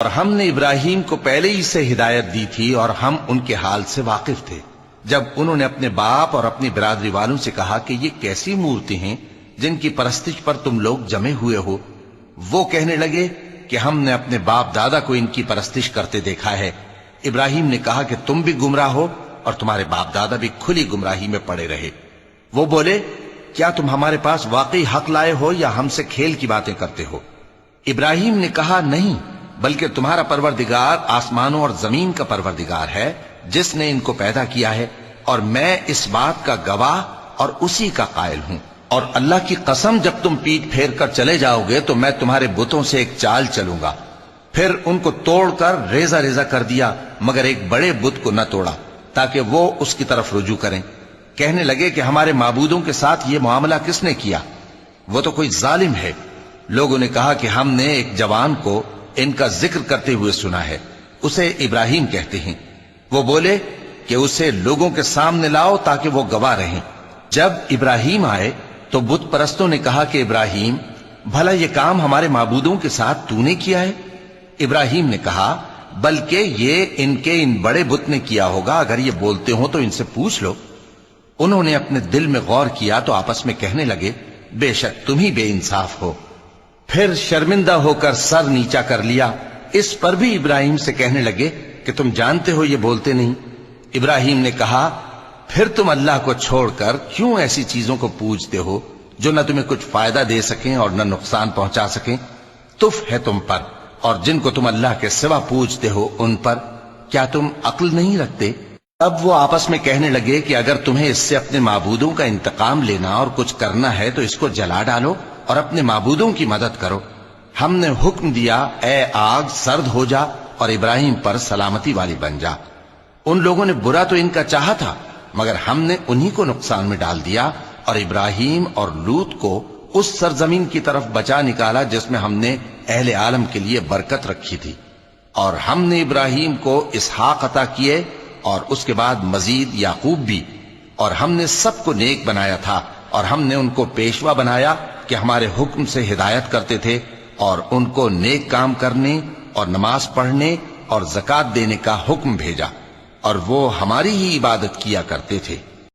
اور ہم نے ابراہیم کو پہلے ہی سے ہدایت دی تھی اور ہم ان کے حال سے واقف تھے جب انہوں نے اپنے باپ اور اپنی برادری والوں سے کہا کہ یہ کیسی مورتی ہیں جن کی پرستش پر تم لوگ جمے ہوئے ہو۔ وہ کہنے لگے کہ ہم نے اپنے باپ دادا کو ان کی پرستش کرتے دیکھا ہے۔ ابراہیم نے کہا کہ تم بھی گمراہ ہو اور تمہارے باپ دادا بھی کھلی گمراہی میں پڑے رہے۔ وہ بولے کیا تم ہمارے پاس واقعی حق لائے ہو یا ہم سے کھیل کی باتیں کرتے ہو؟ ابراہیم نے کہا نہیں، بلکہ تمہارا پروردگار آسمانوں اور زمین کا پروردگار ہے جس نے ان کو پیدا کیا ہے، اور میں اس بات کا گواہ اور اسی کا قائل ہوں۔ اور اللہ کی قسم جب تم پیٹ پھیر کر چلے جاؤ گے تو میں تمہارے بتوں سے ایک چال چلوں گا۔ پھر ان کو توڑ کر ریزہ ریزہ کر دیا، مگر ایک بڑے بت کو نہ توڑا تاکہ وہ اس کی طرف رجوع کریں۔ کہنے لگے کہ ہمارے معبودوں کے ساتھ یہ معاملہ کس نے کیا؟ وہ تو کوئی ظالم ہے۔ لوگوں نے کہا کہ ہم نے ایک جوان کو ان کا ذکر کرتے ہوئے سنا ہے، اسے ابراہیم کہتے ہیں۔ وہ بولے کہ اسے لوگوں کے سامنے لاؤ تاکہ وہ گواہ رہیں۔ جب ابراہیم آئے تو بت پرستوں نے کہا کہ ابراہیم، بھلا یہ کام ہمارے معبودوں کے ساتھ تو نے کیا ہے؟ ابراہیم نے کہا بلکہ یہ ان کے ان بڑے بت نے کیا ہوگا، اگر یہ بولتے ہوں تو ان سے پوچھ لو۔ انہوں نے اپنے دل میں غور کیا تو آپس میں کہنے لگے بے شک تم ہی بے انصاف ہو۔ پھر شرمندہ ہو کر سر نیچا کر لیا۔ اس پر بھی ابراہیم سے کہنے لگے کہ تم جانتے ہو یہ بولتے نہیں۔ ابراہیم نے کہا پھر تم اللہ کو چھوڑ کر کیوں ایسی چیزوں کو پوجتے ہو جو نہ تمہیں کچھ فائدہ دے سکیں اور نہ نقصان پہنچا سکیں؟ تف ہے تم پر اور جن کو تم اللہ کے سوا پوجتے ہو ان پر، کیا تم عقل نہیں رکھتے؟ اب وہ آپس میں کہنے لگے کہ اگر تمہیں اس سے اپنے معبودوں کا انتقام لینا اور کچھ کرنا ہے تو اس کو جلا ڈالو اور اپنے معبودوں کی مدد کرو۔ ہم نے حکم دیا اے آگ سرد ہو جا اور ابراہیم پر سلامتی والی بن جا۔ ان لوگوں نے برا تو ان کا چاہا تھا، مگر ہم نے انہی کو نقصان میں ڈال دیا اور ابراہیم اور لوط کو اس سرزمین کی طرف بچا نکالا جس میں ہم نے اہل عالم کے لیے برکت رکھی تھی۔ اور ہم نے ابراہیم کو اسحاق عطا کیے اور اس کے بعد مزید یعقوب بھی، اور ہم نے سب کو نیک بنایا تھا اور ہم نے ان کو پیشوا بنایا کہ ہمارے حکم سے ہدایت کرتے تھے اور ان کو نیک کام کرنے اور نماز پڑھنے اور زکوٰۃ دینے کا حکم بھیجا، اور وہ ہماری ہی عبادت کیا کرتے تھے۔